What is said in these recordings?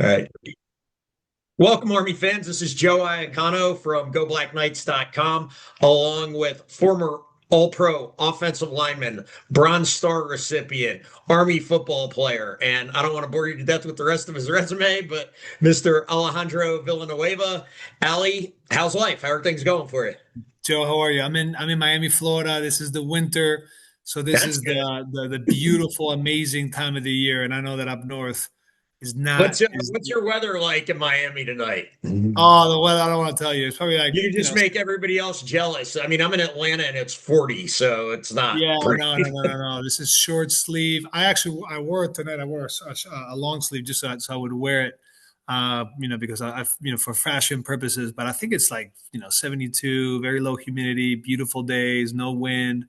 All right. Welcome, Army fans. This is Joe Iacano from GoBlackKnights.com, along with former All-Pro offensive lineman, Bronze Star recipient, Army football player, and I don't want to bore you to death with the rest of his resume, but Mr. Alejandro Villanueva. Ali, how's life? How are things going for you? Joe, how are you? I'm in Miami, Florida. This is the winter, so this That's is good. the beautiful, amazing time of the year. And I know that up north is What's not your, is what's your weather like in Miami tonight? oh, the weather. I don't want to tell you. It's probably like You just make everybody else jealous. I mean, I'm in Atlanta and it's 40, so it's not yeah, no, no, pretty. no, no, no. This is short sleeve. I wore it tonight. I wore a long sleeve just so I would wear it. Because for fashion purposes. But I think it's like 72, very low humidity, beautiful days, no wind.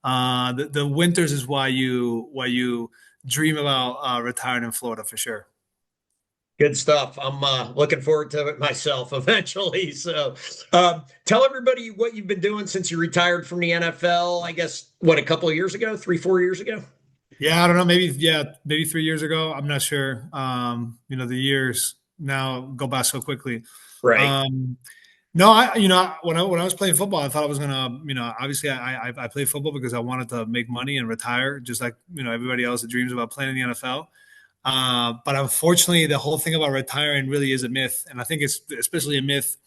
The winters is why you dream about retiring in Florida for sure. Good stuff. I'm looking forward to it myself eventually. So, tell everybody what you've been doing since you retired from the NFL. I guess what a couple of years ago, 3, 4 years ago. Yeah, I don't know. Maybe 3 years ago. I'm not sure. The years now go by so quickly. Right. Um, no, when I was playing football, I thought I was gonna, obviously I played football because I wanted to make money and retire, just like everybody else that dreams about playing in the NFL. But unfortunately, the whole thing about retiring really is a myth, and I think it's especially a myth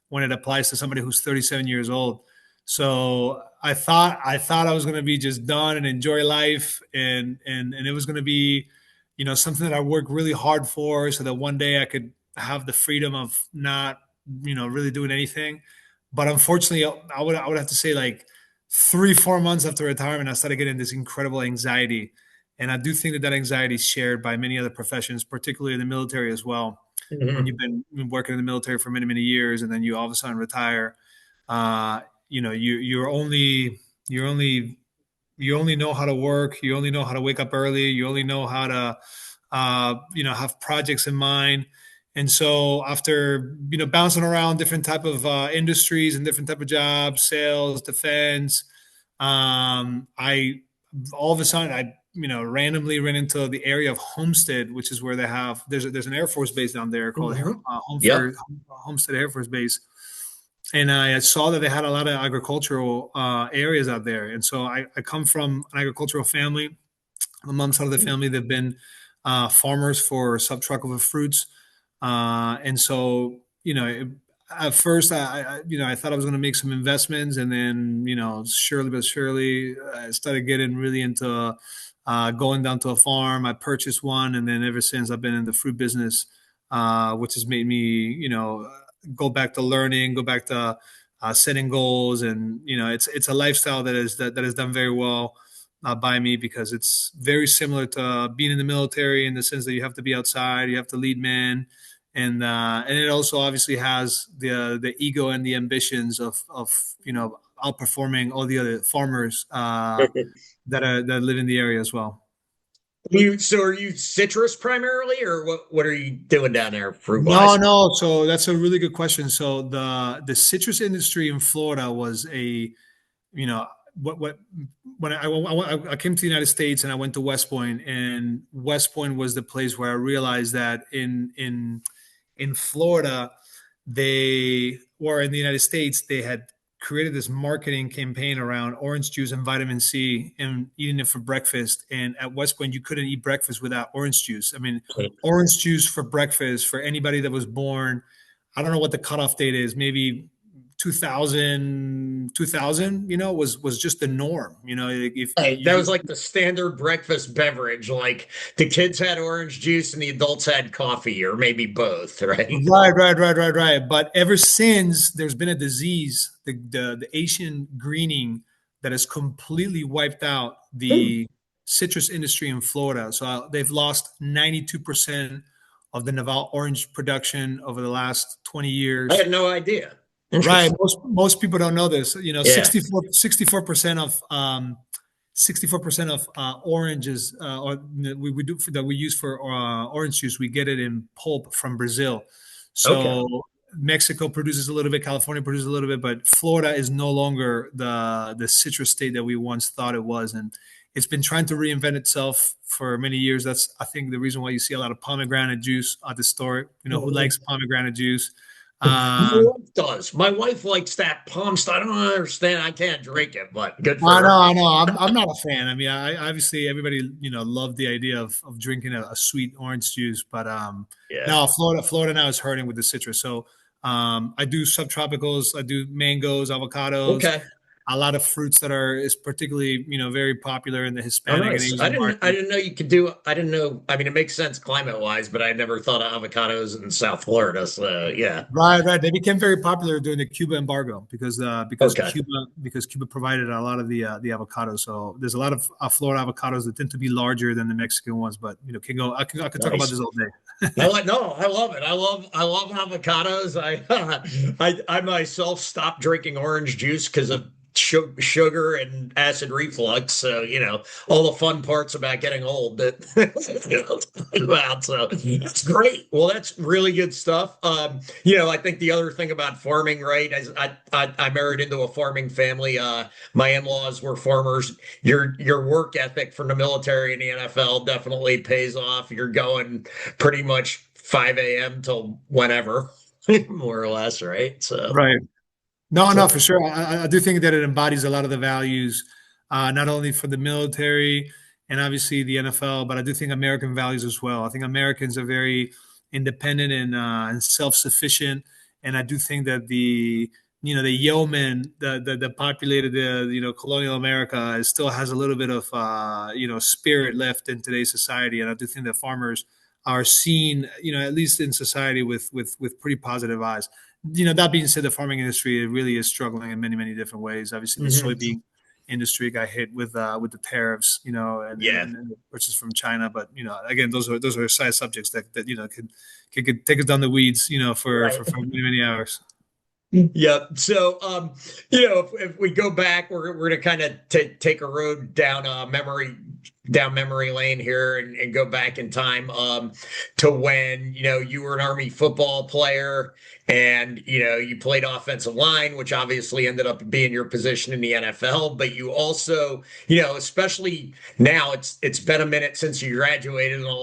when it applies to somebody who's 37 years old. So I thought I was going to be just done and enjoy life, and it was going to be, something that I worked really hard for, so that one day I could have the freedom of not, really doing anything. But unfortunately, I would have to say like 3 4 months after retirement, I started getting this incredible anxiety, and I do think that anxiety is shared by many other professions, particularly in the military as well. When Mhm. you've been working in the military for many many years, and then you all of a sudden retire, uh, you're only you only know how to work. You only know how to wake up early. You only know how to have projects in mind. And so after bouncing around different type of industries and different type of jobs, sales, defense, I all of a sudden I randomly ran into the area of Homestead, which is where there's an Air Force base down there called Mhm. Yep. Homestead Air Force Base, and I saw that they had a lot of agricultural areas out there. And so I come from an agricultural family. My mom's side of the family, they've been farmers for subtropical fruits, and so at first I thought I was going to make some investments, and then surely but surely I started getting really into going down to a farm. I purchased one, and then ever since I've been in the fruit business, which has made me go back to learning, go back to setting goals, and it's a lifestyle that is done very well by me, because it's very similar to being in the military, in the sense that you have to be outside, you have to lead men, and it also obviously has the ego and the ambitions of outperforming all the other farmers that live in the area as well. So are you citrus primarily, or what are you doing down there fruit No, wise? no. So that's a really good question. So the citrus industry in Florida was you know what when I came to the United States and I went to West Point, and West Point was the place where I realized that in Florida, they were in the United States, they had created this marketing campaign around orange juice and vitamin C and eating it for breakfast. And at West Point, you couldn't eat breakfast without orange juice. I mean, orange juice for breakfast for anybody that was born, I don't know what the cutoff date is, maybe 2000, was just the norm. If Right. That was you like the standard breakfast beverage. Like the kids had orange juice and the adults had coffee, or maybe both, right? Right, right, right, right, right. But ever since there's been a disease, the Asian greening, that has completely wiped out Hmm. the citrus industry in Florida. So they've lost 92% of the Naval orange production over the last 20 I years. had no idea. Right. Interesting. Most people don't know this. Yeah. 64% of 64% of oranges, or we do that we use for orange juice, we get it in pulp from Brazil. Okay. So Mexico produces a little bit, California produces a little bit, but Florida is no longer the citrus state that we once thought it was, and It's been trying to reinvent itself for many years. That's, I think, the reason why you see a lot of pomegranate juice at the store. Who likes pomegranate juice? My Um, wife does. My wife likes that palm stuff. I don't understand. I can't drink it, but good for I know, her. I know. I'm not a fan. I mean, I obviously everybody loved the idea of drinking a sweet orange juice, but Yeah. now Florida now is hurting with the citrus. So I do subtropicals, I do mangoes, avocados, Okay. a lot of fruits that are is particularly very popular in the Oh, Hispanic and nice. Asian I market. didn't know you could do. I didn't know. I mean, it makes sense climate wise, but I never thought of avocados in South Florida. So yeah. Right, right. They became very popular during the Cuba embargo Okay. because Cuba provided a lot of the avocados. So there's a lot of Florida avocados that tend to be larger than the Mexican ones. But can go. I can talk about Nice. this all day. I like no, I love it. I love avocados. I myself stopped drinking orange juice because of sugar and acid reflux. So, all the fun parts about getting old that about. So that's great. Well, that's really good stuff. I think the other thing about farming, right? As I married into a farming family. My in-laws were farmers. Your work ethic from the military and the NFL definitely pays off. You're going pretty much 5 a.m. till whenever, more or less, right? So, Right. No, so no, for sure. I do think that it embodies a lot of the values, not only for the military and obviously the NFL, but I do think American values as well. I think Americans are very independent and self-sufficient, and I do think that the yeoman that populated the colonial America still has a little bit of spirit left in today's society, and I do think that farmers are seen at least in society with pretty positive eyes. That being said, the farming industry really is struggling in many different ways. Obviously, the mhm. soybean industry got hit with the tariffs, Yeah, and the purchase from China. But again, those are side subjects that could take us down the weeds, right. for many hours. Yep. So, if we go back, we're gonna kind of take a road down memory lane here and go back in time to when you were an Army football player and you played offensive line, which obviously ended up being your position in the NFL. But you also, especially now, it's been a minute since you graduated, and a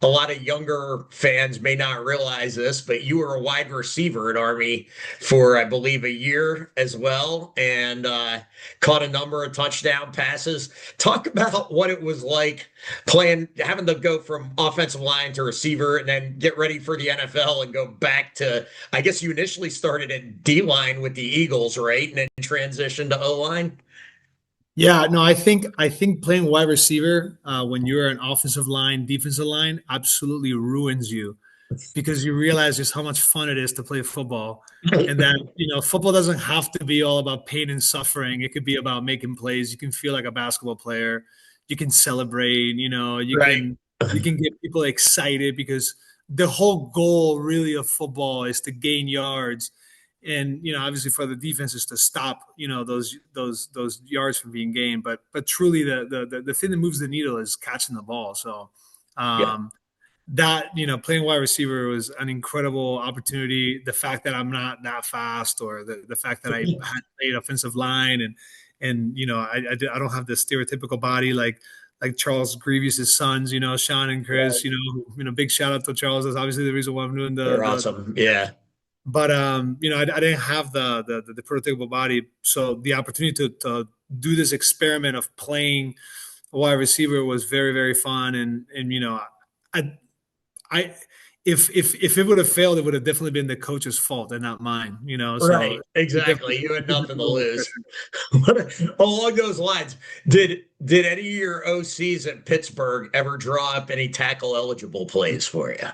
lot of younger fans may not realize this, but you were a wide receiver at Army for, I believe, a year as well, and caught a number of touchdown passes. Talk about what it was like having to go from offensive line to receiver, and then get ready for the NFL and go back to. I guess you initially started at D line with the Eagles, right, and then transitioned to O line. Yeah, no, I think playing wide receiver when you're an offensive line, defensive line, absolutely ruins you because you realize just how much fun it is to play football, and that football doesn't have to be all about pain and suffering. It could be about making plays. You can feel like a basketball player. You can celebrate. You Right. can get people excited because the whole goal really of football is to gain yards, and obviously for the defense is to stop those yards from being gained. But truly the thing that moves the needle is catching the ball. So. Yeah. That playing wide receiver was an incredible opportunity. The fact that I'm not that fast, or the fact that I had played offensive line, and I don't have the stereotypical body like Charles Grievous's sons, Sean and Chris. Right. Big shout out to Charles. That's obviously the reason why I'm doing They're the awesome. Yeah. but I didn't have the prototypical body, so the opportunity to do this experiment of playing a wide receiver was very fun, and I I if it would have failed, it would have definitely been the coach's fault and not mine. So Right. it Exactly. definitely, You had it definitely nothing to was lose. pressure. Along those lines, did any of your OCs at Pittsburgh ever draw up any tackle eligible plays for you?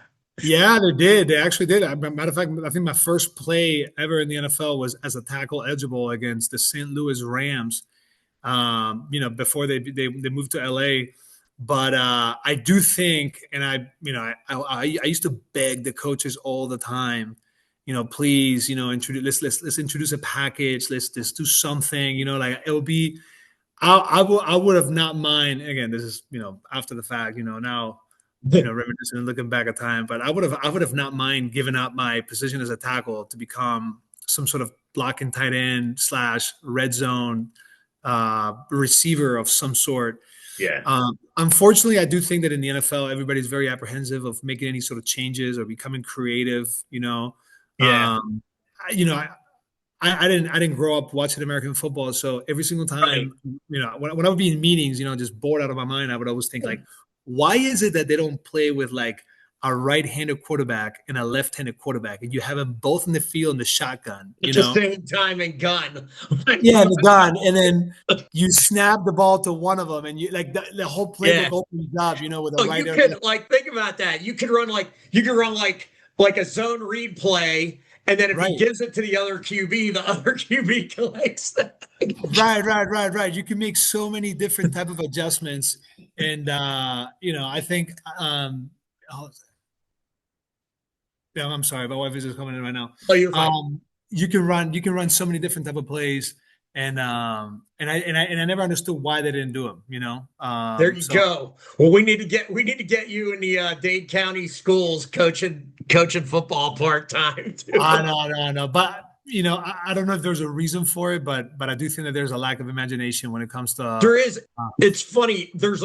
Yeah, they did. They actually did. Matter of fact, I think my first play ever in the NFL was as a tackle eligible against the St. Louis Rams. Before they moved to LA. But I do think, and I used to beg the coaches all the time, please, introduce let's introduce a package, let's do something, like it would be. I would have not mind. Again, this is after the fact, now reminiscing and looking back at time, but I would have not mind giving up my position as a tackle to become some sort of blocking tight end slash red zone receiver of some sort. Yeah. Unfortunately, I do think that in the NFL, everybody's very apprehensive of making any sort of changes or becoming creative. Yeah. I, you know, I, I didn't grow up watching American football, so every single Right. time, when I would be in meetings, just bored out of my mind, I would always think like, why is it that they don't play with like a right-handed quarterback and a left-handed quarterback, and you have them both in the field in the shotgun, At the same time and gun. Yeah, the gun, and then you snap the ball to one of them, and you like the whole Yeah. playbook opens up, with a Oh, right you or could left. like think about that. You could run like a zone read play, and then if he Right, gives it to the other QB, the other QB collects that. right. You can make so many different type of adjustments, and I think. Oh, yeah, I'm sorry, my wife is just coming in right now. Oh, you're fine. You can run so many different type of plays, and I never understood why they didn't do them. There you So go. Well, we need to get you in the Dade County schools coaching football part time too. I know, but I don't know if there's a reason for it, but I do think that there's a lack of imagination when it comes to. There is. It's funny. There's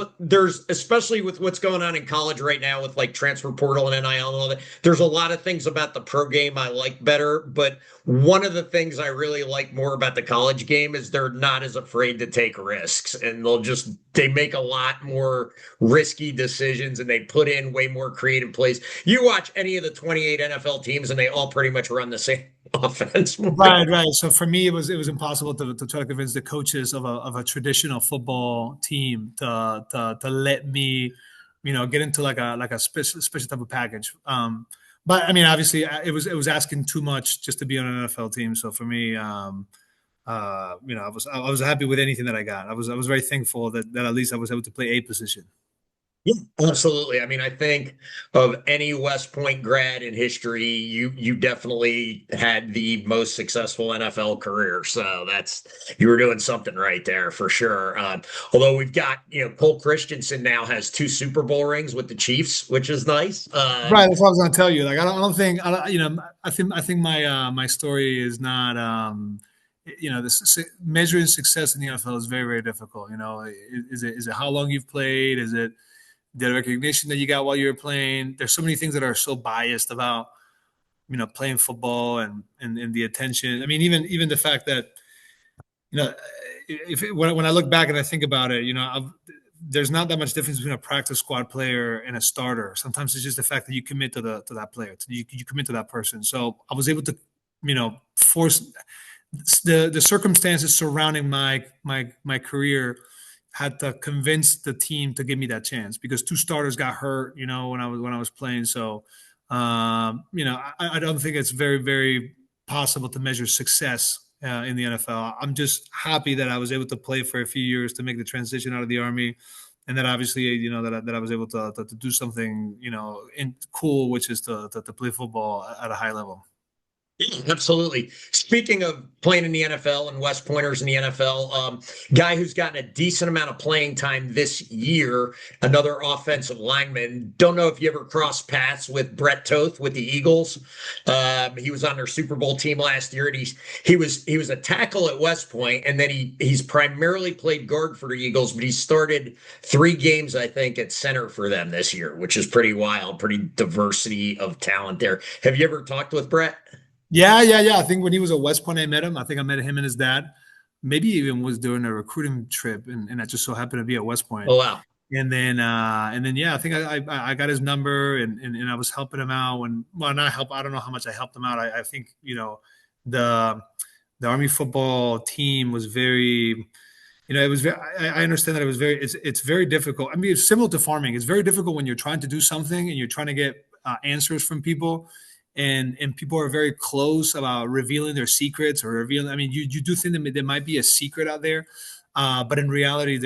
especially with what's going on in college right now with like transfer portal and NIL and all that. There's a lot of things about the pro game I like better, but one of the things I really like more about the college game is they're not as afraid to take risks, and they make a lot more risky decisions, and they put in way more creative plays. You watch any of the 28 NFL teams, and they all pretty much run the same offense. Right. So for me, it was impossible to try to convince the coaches of a traditional football team to let me, get into like a special type of package. But I mean, obviously, it was asking too much just to be on an NFL team. So for me, I was happy with anything that I got. I was very thankful that at least I was able to play a position. Yeah, absolutely. I mean, I think of any West Point grad in history, you definitely had the most successful NFL career. So you were doing something right there for sure. Although we've got, Cole Christensen now has two Super Bowl rings with the Chiefs, which is nice. Right, that's what I was going to tell you. Like, I don't think, I think my story is not, measuring success in the NFL is very, very difficult. Is it how long you've played? Is it the recognition that you got while you were playing? There's so many things that are so biased about, playing football and the attention. I mean, even the fact that, you know, when I look back and I think about it, there's not that much difference between a practice squad player and a starter. Sometimes it's just the fact that you commit to that player, you commit to that person. So I was able to, force the circumstances surrounding my career had to convince the team to give me that chance because two starters got hurt, when I was playing. So, I don't think it's very, very possible to measure success in the NFL. I'm just happy that I was able to play for a few years to make the transition out of the army, and that obviously, that I was able to do something, cool, which is to play football at a high level. Yeah, absolutely. Speaking of playing in the NFL and West Pointers in the NFL, guy who's gotten a decent amount of playing time this year, another offensive lineman. Don't know if you ever crossed paths with Brett Toth with the Eagles. He was on their Super Bowl team last year, and he was a tackle at West Point, and then he's primarily played guard for the Eagles, but he started 3 games, I think, at center for them this year, which is pretty wild, pretty diversity of talent there. Have you ever talked with Brett? Yeah. I think when he was at West Point, I met him. I think I met him and his dad. Maybe even was doing a recruiting trip, and I just so happened to be at West Point. Oh wow. And then yeah, I think I got his number, and I was helping him out. Well, not help. I don't know how much I helped him out. I think the the Army football team was very. It was very. I understand that it was very. It's very difficult. I mean, it's similar to farming. It's very difficult when you're trying to do something and you're trying to get answers from people, and people are very close about revealing their secrets or revealing. I mean, you do think that there might be a secret out there, but in reality,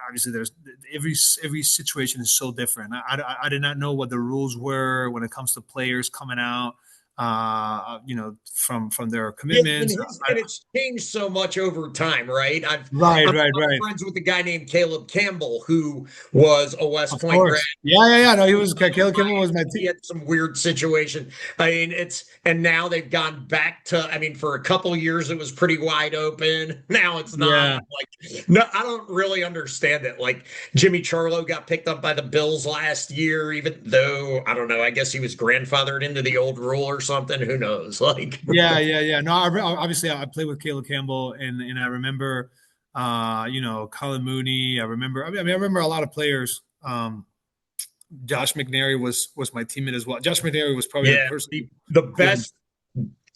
obviously there's every situation is so different. I did not know what the rules were when it comes to players coming out. from their Yeah, commitments. and it's changed so much over time, right? Right, I'm right, right. friends with a guy named Caleb Campbell who was a West Of Point grad. course. Yeah, yeah, yeah. No, he He was Caleb Kimmel was my he team. had some weird situation. I mean, and now they've gone back to. I mean, for a couple of years it was pretty wide open. Now it's not. Yeah. I'm like, no, I don't really understand it. Like Jimmy Charlo got picked up by the Bills last year, even though I don't know. I guess he was grandfathered into the old rule or something. Who knows? Like, Yeah, yeah, yeah. No, obviously I played with Caleb Campbell, and I remember, Colin Mooney. I remember a lot of players. Josh McNary was my teammate as well. Josh McNary was probably the yeah, person the who, best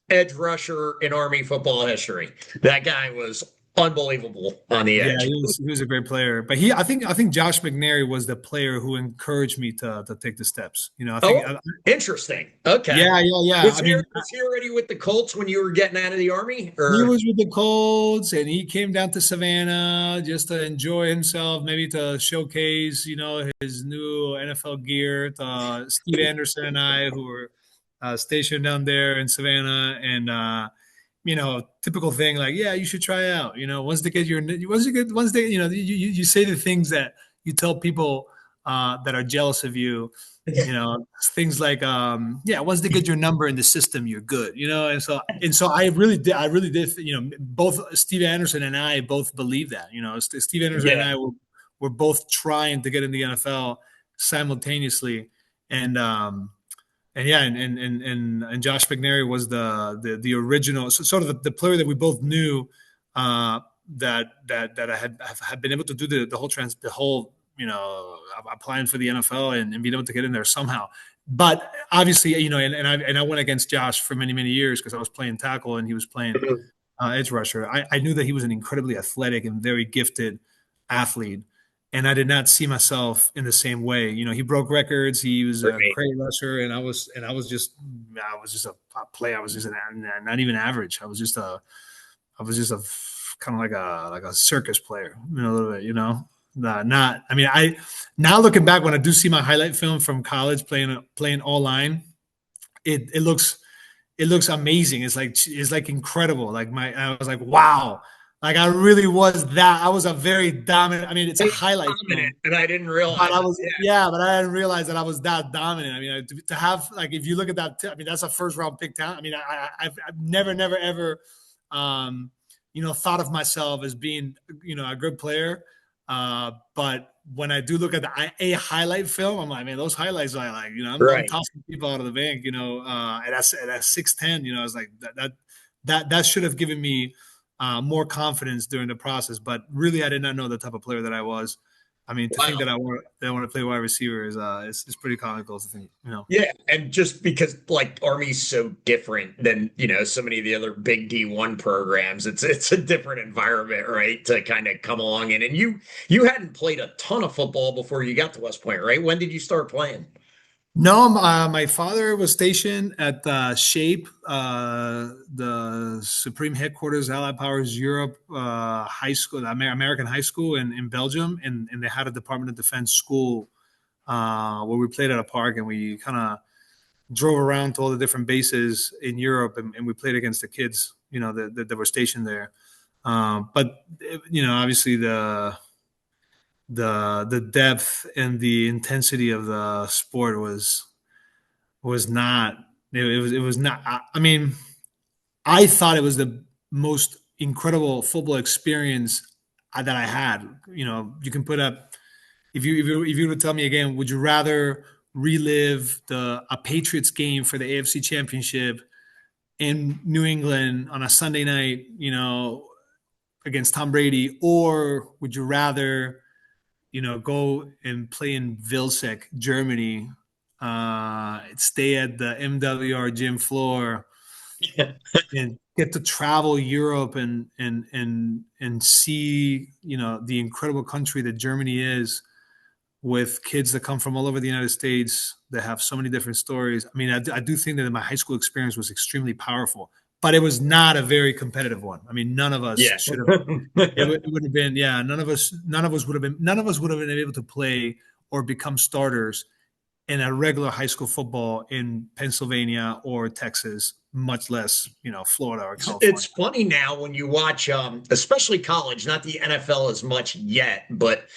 edge rusher in Army football history. That guy was unbelievable on the yeah, edge. he was a great player. But I think Josh McNary was the player who encouraged me to take the steps. Oh, interesting. Okay. Yeah, yeah, yeah. I mean, Was he already with the Colts when you were getting out of the Army? he Or was with the Colts, and he came down to Savannah just to enjoy himself, maybe to showcase, his new NFL gear. To Steve Anderson and I, who were stationed down there in Savannah, and typical thing like, yeah, you should try out. Once they, you say the things that you tell people that are jealous of you. Things like, yeah, once they get your number in the system, you're good. And so I really did. Both Steve Anderson and I both believe that. Steve Anderson and yeah, I were both trying to get in the NFL simultaneously, and yeah, and Josh McNary was the original, sort of the player that we both knew, that I had been able to do the whole, applying for the NFL, and being able to get in there somehow. But obviously, and I went against Josh for many, many years because I was playing tackle and he was playing edge rusher. I knew that he was an incredibly athletic and very gifted athlete, and I did not see myself in the same way. He broke records. He was a right. great rusher, and I was just a player. I was just not even average. I was just a kind of like a circus player, a little bit. Not. I mean, I now looking back, when I do see my highlight film from college playing all line, it looks amazing. It's like incredible. I was like, wow. Like I really was that. I was a very dominant. I mean, it's a It's highlight dominant, film, and I didn't but realize I it. was, Yeah, yeah, but I didn't realize that I was that dominant. I mean, to have, like, if you look at that, I mean, that's a first round pick talent. I mean, I've never, never, ever, thought of myself as being, a good player. But when I do look at a highlight film, I'm like, man, those highlights are like, I'm right. tossing people out of the bank, at 6'10, I was like, that should have given me more confidence during the process. But really, I did not know the type of player that I was. I mean, to think Wow. that I want to play wide receiver is pretty comical to think. Yeah, and just because like Army's so different than so many of the other big D1 programs, it's a different environment, right? To kind of come along in, and you hadn't played a ton of football before you got to West Point, right? When did you start playing? No, my father was stationed at SHAPE, the Supreme Headquarters, Allied Powers Europe High School, the American High School in Belgium, and they had a Department of Defense school where we played at a park, and we kind of drove around to all the different bases in Europe, and we played against the kids, that were stationed there. But obviously the depth and the intensity of the sport was not, it was not. I mean, I thought it was the most incredible football experience that I had. You can put up, if you were to tell me again, would you rather relive a Patriots game for the AFC Championship in New England on a Sunday night, against Tom Brady, or would you rather, go and play in Vilseck, Germany, stay at the MWR gym floor, and get to travel Europe and see, the incredible country that Germany is, with kids that come from all over the United States that have so many different stories. I mean, I do think that my high school experience was extremely powerful, but it was not a very competitive one. I mean, none of us Yeah. should have. It would have been, yeah. None of us would have been able to play or become starters in a regular high school football in Pennsylvania or Texas, much less, Florida or It's California. funny now when you watch, especially college, not the NFL as much yet, but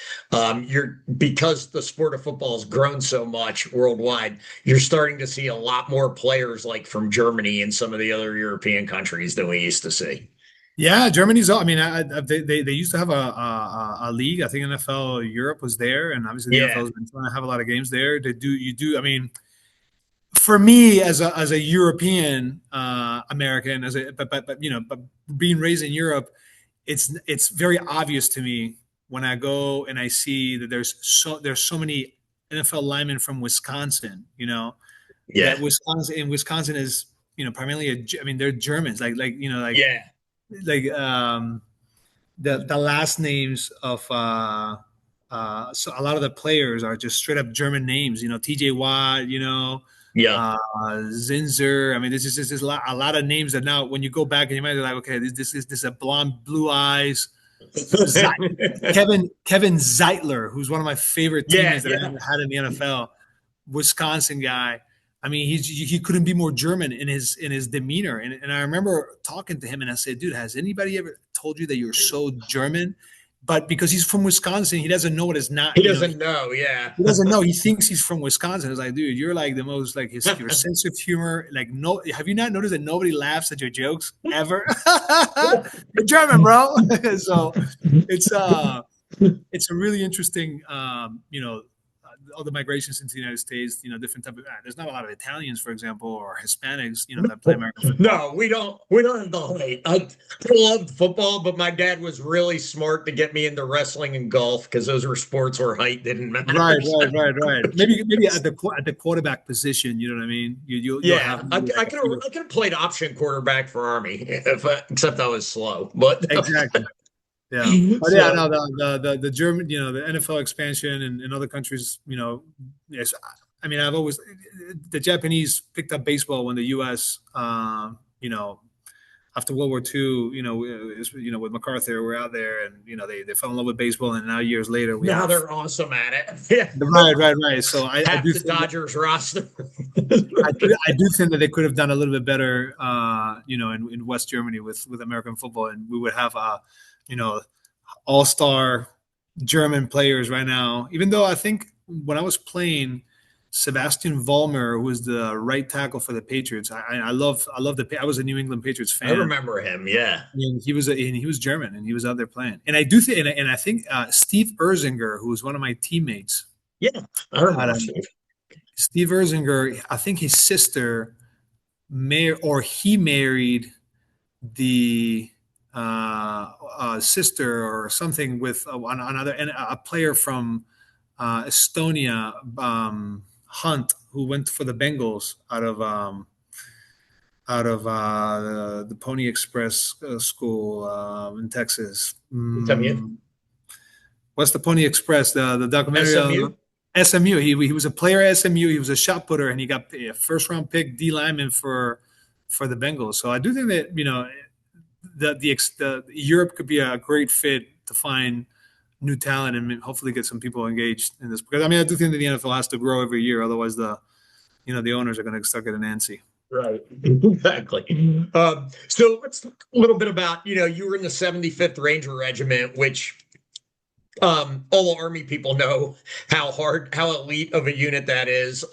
you're because the sport of football has grown so much worldwide, you're starting to see a lot more players like from Germany and some of the other European countries than we used to see. Yeah, Germany's. I mean, they used to have a league. I think NFL Europe was there, and obviously the NFL Yeah, has been trying to have a lot of games there. They do. You do. I mean, for me as a European American, but being raised in Europe, it's very obvious to me when I go and I see that there's so many NFL linemen from Wisconsin. yeah, That Wisconsin is primarily I mean they're Germans yeah, like the last names of so a lot of the players are just straight up German names. T.J. Watt. yeah. Uh, Zinzer. I mean, this is a lot of names that now when you go back and you might be like, okay, this is a blonde, blue eyes. Ze- Kevin Zeitler, who's one of my favorite Yeah, teammates that I yeah. ever had in the NFL, Wisconsin guy. I mean, he couldn't be more German in his demeanor. And I remember talking to him and I said, dude, has anybody ever told you that you're so German? But because he's from Wisconsin, he doesn't know what is not, He doesn't know. Yeah. he doesn't know. He thinks he's from Wisconsin. It's like, dude, you're like the most like your sense of humor. Like, no, have you not noticed that nobody laughs at your jokes ever? You're German, bro. So it's uh it's a really interesting all the migrations into the United States, different type of there's not a lot of Italians, for example, or Hispanics, that play American football. No, we don't have the height. I loved football, but my dad was really smart to get me into wrestling and golf because those were sports where height didn't Right, matter. right. Maybe at the quarterback position, you know what I mean? You'll have Yeah, maybe like a few. I could have played option quarterback for Army except I was slow. But Exactly. Yeah. But yeah, so no, the German, the NFL expansion in other countries, yes. I mean, I've always the Japanese picked up baseball when the U.S. After World War II, with MacArthur, we're out there, and they fell in love with baseball, and now years later we now have they're awesome at it. Yeah, right. So I half do the think that Dodgers roster. I do think that they could have done a little bit better, in West Germany with American football, and we would have you know, all-star German players right now. Even though I think when I was playing, Sebastian Vollmer, who was the right tackle for the Patriots, I love I was a New England Patriots I fan. remember him. Yeah, And he was German, and he was out there playing. And I do think, and I think Steve Erzinger, who was one of my teammates, yeah, I had remember a, Steve. Steve Erzinger. I think his sister he married the sister or something with another and a player from Estonia, Hunt, who went for the Bengals out of the Pony Express school in Texas. SMU. What's the Pony Express? The documentary SMU. on SMU. He was a player at SMU. He was a shot putter, and he got a first round pick D lineman for the Bengals. So I do think that the Europe could be a great fit to find new talent and hopefully get some people engaged in this. Because I mean, I do think that the NFL has to grow every year, otherwise the owners are going to start getting antsy. Right, exactly. So let's talk a little bit about, you were in the 75th Ranger Regiment, which all the Army people know how elite of a unit that is.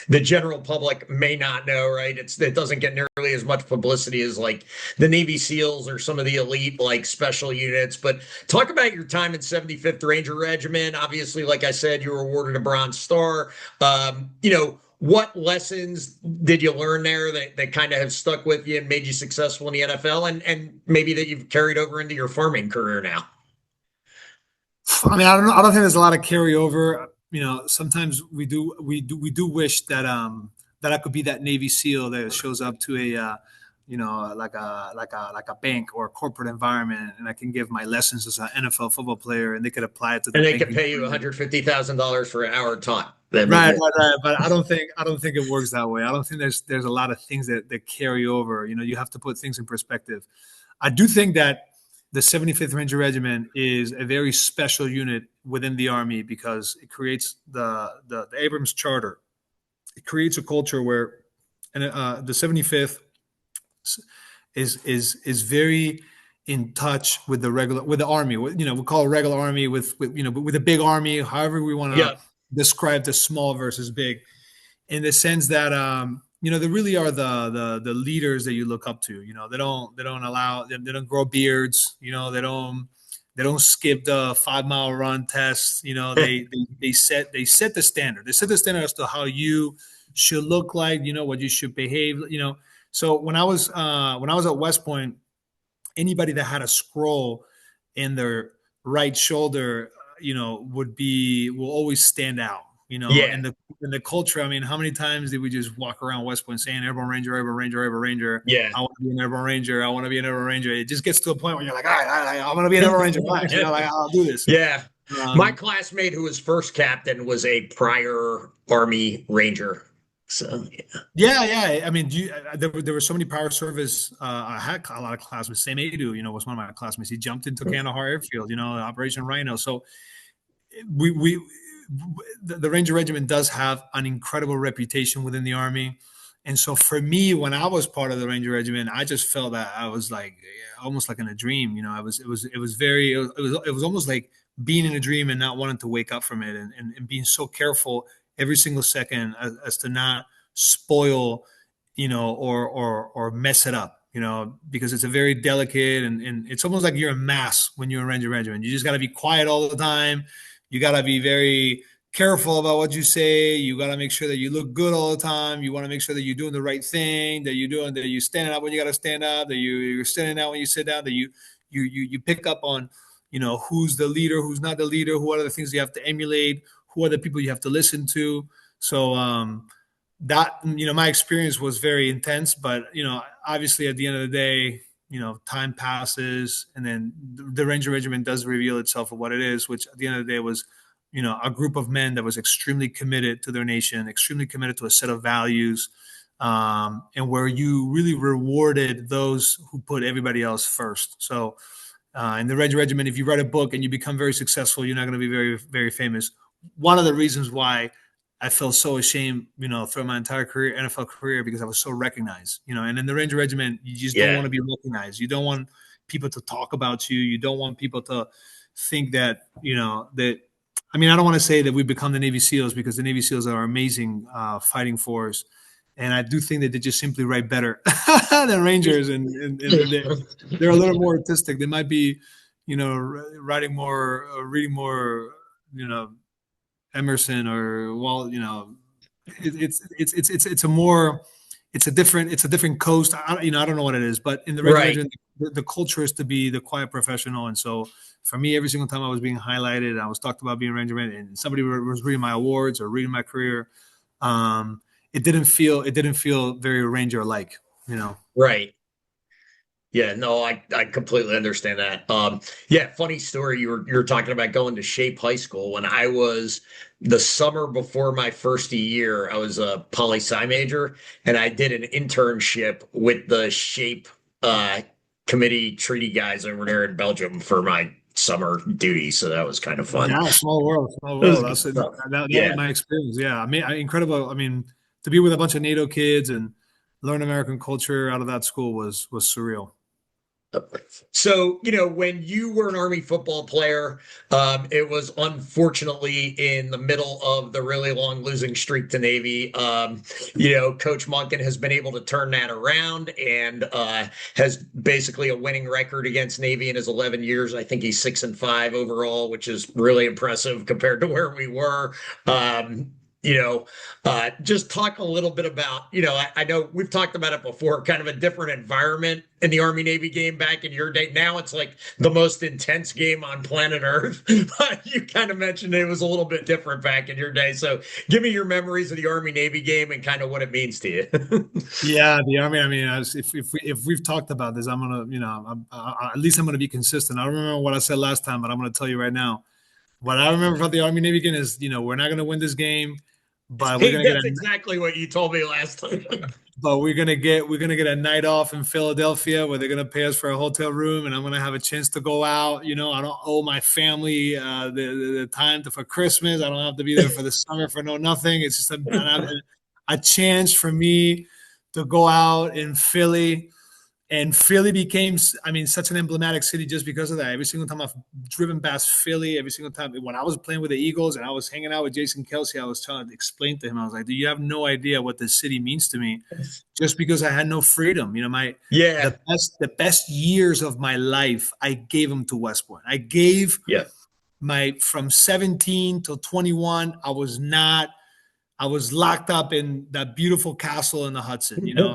The general public may not know, right? It doesn't get nearly as much publicity as like the Navy SEALs or some of the elite like special units. But talk about your time in 75th Ranger Regiment. Obviously, like I said, you were awarded a Bronze Star. What lessons did you learn there that kind of have stuck with you and made you successful in the NFL and maybe that you've carried over into your farming career now? I mean, I don't think there's a lot of carryover. Sometimes we do wish that I could be that Navy SEAL that shows up to a like a bank or a corporate environment, and I can give my lessons as an NFL football player, and they could apply it to the And they could banking pay you career. $150,000 for an hour taught. Right. But I don't think it works that way. I don't think there's a lot of things that carry over. You have to put things in perspective. I do think that the 75th Ranger Regiment is a very special unit within the Army because it creates the Abrams Charter. It creates a culture where, and the 75th is very in touch with the Army. We call it regular Army with a big Army. However, we want to Yeah. describe the small versus big, in the sense that they really are the leaders that you look up to. They don't grow beards. They don't skip the 5 mile run test. They set the standard. They set the standard as to how you should look like. What you should behave. So when I was at West Point, anybody that had a scroll in their right shoulder, will always stand out. Yeah. In the culture. I mean, how many times did we just walk around West Point saying "Airborne Ranger, Airborne Ranger, Airborne Ranger"? Yeah. I want to be an Airborne Ranger. I want to be an Airborne Ranger. It just gets to a point where you're like, all right, all right, I want to be an Airborne Ranger. Fine. Like I'll do this. Yeah. My Um, classmate who was first captain was a prior Army Ranger. So, yeah. Yeah, yeah. I mean, there were so many power service. I had a lot of classmates. Same Adu, was one of my classmates. He jumped into Kandahar Airfield, Operation Rhino. So we the Ranger Regiment does have an incredible reputation within the Army. And so for me, when I was part of the Ranger Regiment, I just felt that I was like almost like in a dream. It was almost like being in a dream and not wanting to wake up from it, and being so careful every single second as to not spoil, or mess it up, because it's a very delicate, and it's almost like you're a mass when you're in Ranger Regiment. You just got to be quiet all the time. You got to be very careful about what you say. You got to make sure that you look good all the time. You want to make sure that you're doing the right thing, that you're standing up when you got to stand up, that you're sitting down when you sit down, that you pick up on, who's the leader, who's not the leader, who are the things you have to emulate, who are the people you have to listen to. So that, my experience was very intense, but, obviously at the end of the day, time passes, and then the Ranger Regiment does reveal itself for what it is, which at the end of the day was, a group of men that was extremely committed to their nation, extremely committed to a set of values, and where you really rewarded those who put everybody else first. So in the Ranger Regiment, if you write a book and you become very successful, you're not going to be very, very famous. One of the reasons why I felt so ashamed, throughout my entire career, NFL career, because I was so recognized, and in the Ranger Regiment, you just don't Yeah. want to be recognized. You don't want people to talk about you. You don't want people to think that, I mean, I don't want to say that we've become the Navy SEALs, because the Navy SEALs are amazing fighting force. And I do think that they just simply write better than Rangers, and they're a little more artistic. They might be, writing more, or reading more, Emerson or it's a more, it's a different coast. I don't know what it is, but in the Ranger Right. Regiment, the culture is to be the quiet professional. And so for me, every single time I was being highlighted, I was talked about being Ranger, and somebody was reading my awards or reading my career, it didn't feel very Ranger like, Right. Yeah, no, I completely understand that. Yeah, funny story. You were talking about going to Shape High School. When I was the summer before my first year, I was a poli sci major, and I did an internship with the Shape committee treaty guys over there in Belgium for my summer duty. So that was kind of fun. Yeah, small world, small It was world. good That's it. stuff. That was Yeah. my experience. Yeah, I mean, incredible. I mean, to be with a bunch of NATO kids and learn American culture out of that school was surreal. So, when you were an Army football player, it was unfortunately in the middle of the really long losing streak to Navy. Coach Monken has been able to turn that around, and has basically a winning record against Navy in his 11 years. I think he's 6-5 overall, which is really impressive compared to where we were. Um, just talk a little bit about, I know we've talked about it before, kind of a different environment in the Army Navy game back in your day. Now it's like the most intense game on planet Earth. But you kind of mentioned it was a little bit different back in your day. So give me your memories of the Army Navy game and kind of what it means to you. Yeah, the Army. I mean, if we've talked about this, I'm gonna, at least I'm gonna be consistent. I don't remember what I said last time, but I'm gonna tell you right now. What I remember about the Army Navy game is, we're not gonna win this game. but we're Hey, gonna get that's a exactly what you told me last time. but we're gonna get a night off in Philadelphia where they're gonna pay us for a hotel room, and I'm gonna have a chance to go out. I don't owe my family the time for Christmas. I don't have to be there for the summer for no nothing. It's just a chance for me to go out in Philly. And Philly became, I mean, such an emblematic city just because of that. Every single time I've driven past Philly, every single time when I was playing with the Eagles and I was hanging out with Jason Kelsey, I was trying to explain to him, I was like, "Do you have no idea what this city means to me?" Just because I had no freedom. Yeah. The best years of my life, I gave them to West Point. I gave Yeah. my from 17 till 21. I was locked up in that beautiful castle in the Hudson, and I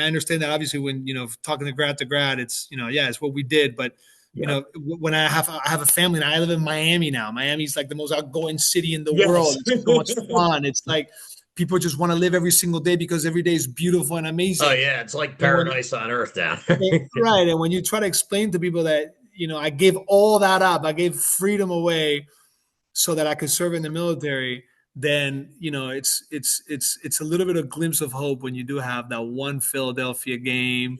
understand that obviously when talking to grad, it's yeah, it's what we did, but Yeah. when I have a family and I live in Miami now. Miami's like the most outgoing city in the world. Yes. It's so much fun. It's like people just want to live every single day because every day is beautiful and Oh amazing. yeah, it's like And when paradise on earth down. right, and when you try to explain to people that I gave all that up, I gave freedom away so that I could serve in the military, then it's a little bit of glimpse of hope when you do have that one Philadelphia game.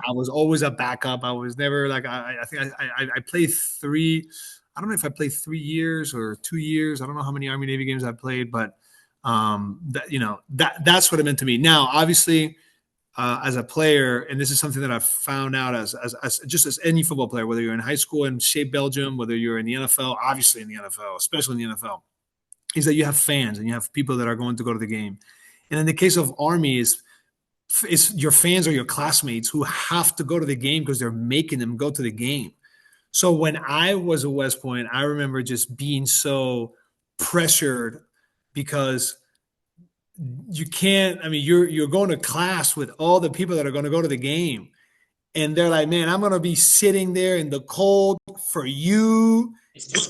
I was always a backup. I was never like I think I played three. I don't know if I played 3 years or 2 years. I don't know how many Army Navy games I played, but that's what it meant to me. Now, obviously, as a player, and this is something that I've found out as just as any football player, whether you're in high school in Shape Belgium, whether you're in the NFL, obviously in the NFL, especially in the NFL, is that you have fans and you have people that are going to go to the game. And in the case of Army, is your fans or your classmates who have to go to the game because they're making them go to the game. So when I was at West Point, I remember just being so pressured because you can't. I mean, you're going to class with all the people that are going to go to the game, and they're like, "Man, I'm going to be sitting there in the cold for you."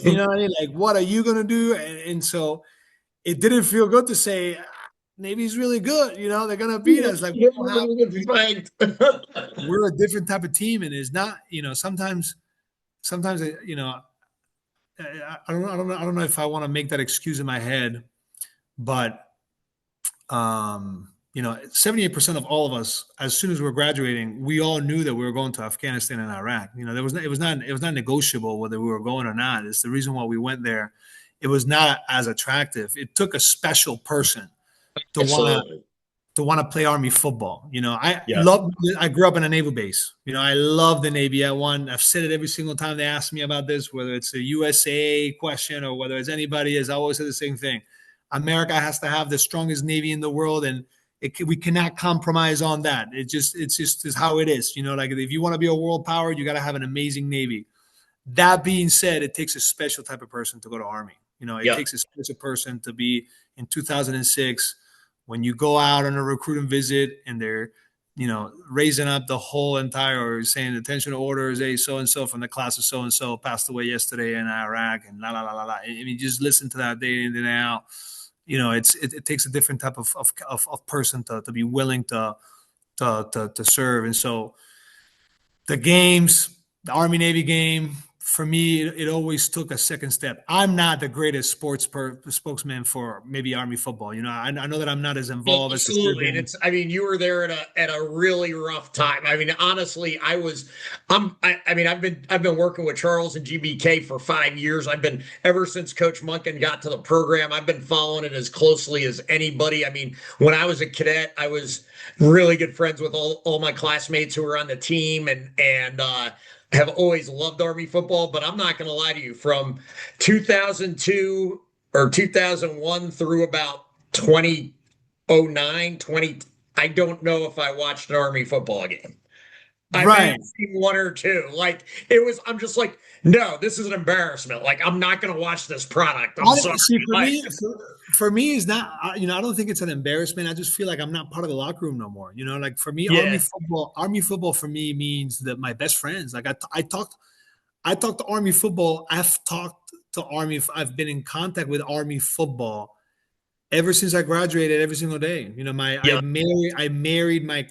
You know what I mean? Like, what are you going to do? And so it didn't feel good to say Navy's really good. They're going to beat us. Like, we Yeah, don't have. right. We're a different type of team, and it's not. Sometimes, I don't know if I want to make that excuse in my head, but 78% of all of us, as soon as we were graduating, we all knew that we were going to Afghanistan and Iraq. It was not negotiable whether we were going or not. It's the reason why we went there. It was not as attractive. It took a special person to want to Absolutely. play Army football. Yeah. I grew up in a naval base. I love the Navy. I've said it every single time they ask me about this, whether it's a USA question or whether it's anybody, as I always say the same thing. America has to have the strongest Navy in the world, and we cannot compromise on that. It's just is how it is. Like if you want to be a world power, you got to have an amazing Navy. That being said, it takes a special type of person to go to Army. It Yeah. takes a special person to be in 2006 when you go out on a recruiting visit and they're, raising up the whole entire or saying attention orders, hey, so and so from the class of so and so passed away yesterday in Iraq and la la la la la. I mean, just listen to that day in and out. It takes a different type of person to be willing to serve. And so the games, the Army Navy game, for me, it always took a second step. I'm not the greatest spokesman for maybe Army football. I know that I'm not as Oh, involved as I should have absolutely. And been. it's, I mean, you were there at a really rough time. I mean, honestly, I mean, I've been working with Charles and GBK for 5 years. I've been ever since Coach Munkin got to the program, I've been following it as closely as anybody. I mean, when I was a cadet, I was really good friends with all my classmates who were on the team and have always loved Army football. But I'm not going to lie to you, from 2002 or 2001 through about 2009, 20. I don't know if I watched an Army football game. I may have Right. seen one or two. Like it was, I'm just like, no, this is an embarrassment. Like I'm not going to watch this product. I'm sorry. See, for Like, me, for me, is not. I don't think it's an embarrassment. I just feel like I'm not part of the locker room no more. Like for me, yeah, Army football for me means that my best friends. Like I talked to Army football. I've talked to Army. I've been in contact with Army football ever since I graduated. Every single day. My yeah, I married my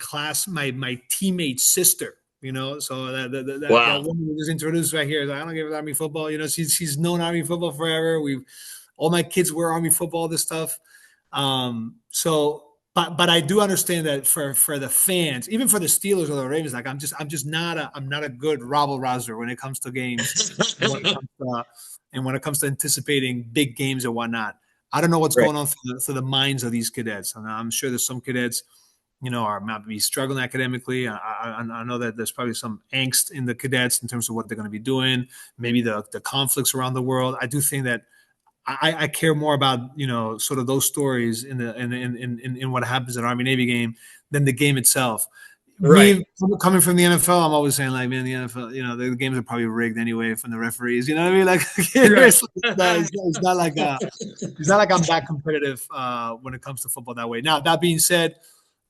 my teammate's sister. So that wow, woman who was introduced right here. I don't give Army football. She's known Army football forever. all my kids wear Army football, this stuff. But I do understand that for the fans, even for the Steelers or the Ravens, like I'm not a good rabble rouser when it comes to games, and when it comes to anticipating big games and whatnot. I don't know what's Right. going on through the minds of these cadets. And I'm sure there's some cadets, are maybe struggling academically. I know that there's probably some angst in the cadets in terms of what they're going to be doing, maybe the conflicts around the world. I do think that I care more about sort of those stories in what happens in an Army Navy game than the game itself. Right. Me coming from the NFL, I'm always saying like, man, the NFL, the games are probably rigged anyway from the referees. You know what I mean? Like, Right. it's not like I'm that competitive when it comes to football that way. Now that being said,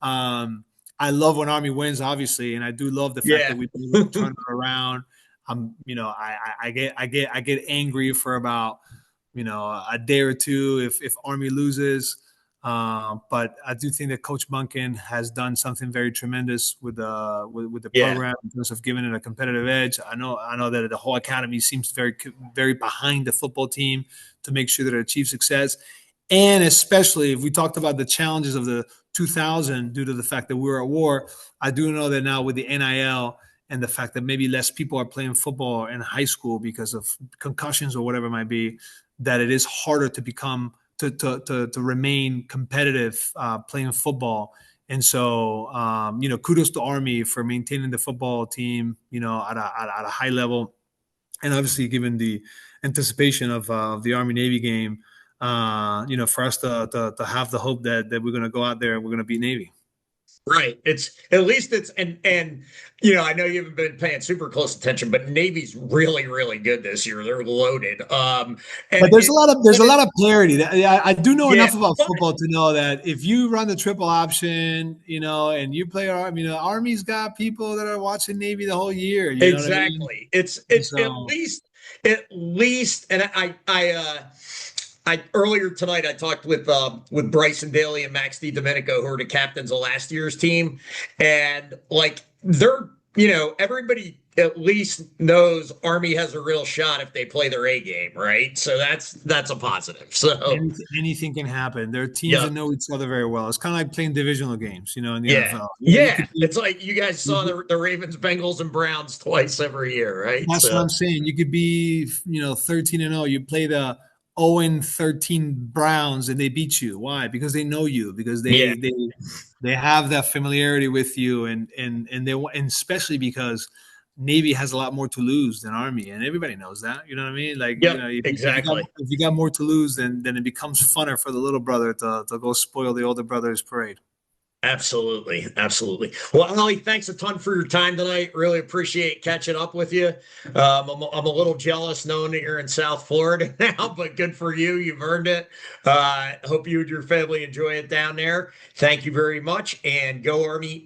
I love when Army wins, obviously, and I do love the fact Yeah. that we've been able to turn it around. I get angry for about a day or two if Army loses. But I do think that Coach Bunkin has done something very tremendous with the Yeah. program in terms of giving it a competitive edge. I know that the whole academy seems very very behind the football team to make sure that it achieves success. And especially if we talked about the challenges of the 2000 due to the fact that we were at war, I do know that now with the NIL and the fact that maybe less people are playing football in high school because of concussions or whatever it might be, that it is harder to become to remain competitive playing football. And so, kudos to Army for maintaining the football team, at a high level, and obviously given the anticipation of the Army Navy game, for us to have the hope that we're going to go out there and we're going to beat Navy. Right. It's at least it's and I know you haven't been paying super close attention, but Navy's really, really good this year. They're loaded. But And there's a lot of parity. I do know yeah, enough about football to know that if you run the triple option, and you play Army, Army's got people that are watching Navy the whole year. You know what I mean? exactly. It's And it's so, at least, and I earlier tonight I talked with Bryson Daly and Max DiDomenico, who are the captains of last year's team, and like they're everybody at least knows Army has a real shot if they play their A game, right? So that's a positive. So anything can happen. There are teams yeah, that know each other very well. It's kind of like playing divisional games, in the yeah, NFL. You yeah. could be, It's like you guys saw the Ravens, Bengals, and Browns twice every year, right? That's what So I'm saying. You could be, 13-0. You play the 0-13 Browns and they beat you. Why? Because they know you. Because yeah, they have that familiarity with you, and especially because Navy has a lot more to lose than Army, and everybody knows that. You know what I mean? Like, yep, if exactly. you got more to lose, then it becomes funner for the little brother to go spoil the older brother's parade. Absolutely. Absolutely. Well, Ali, thanks a ton for your time tonight. Really appreciate catching up with you. I'm a little jealous knowing that you're in South Florida now, but good for you. You've earned it. Hope you and your family enjoy it down there. Thank you very much, and go Army.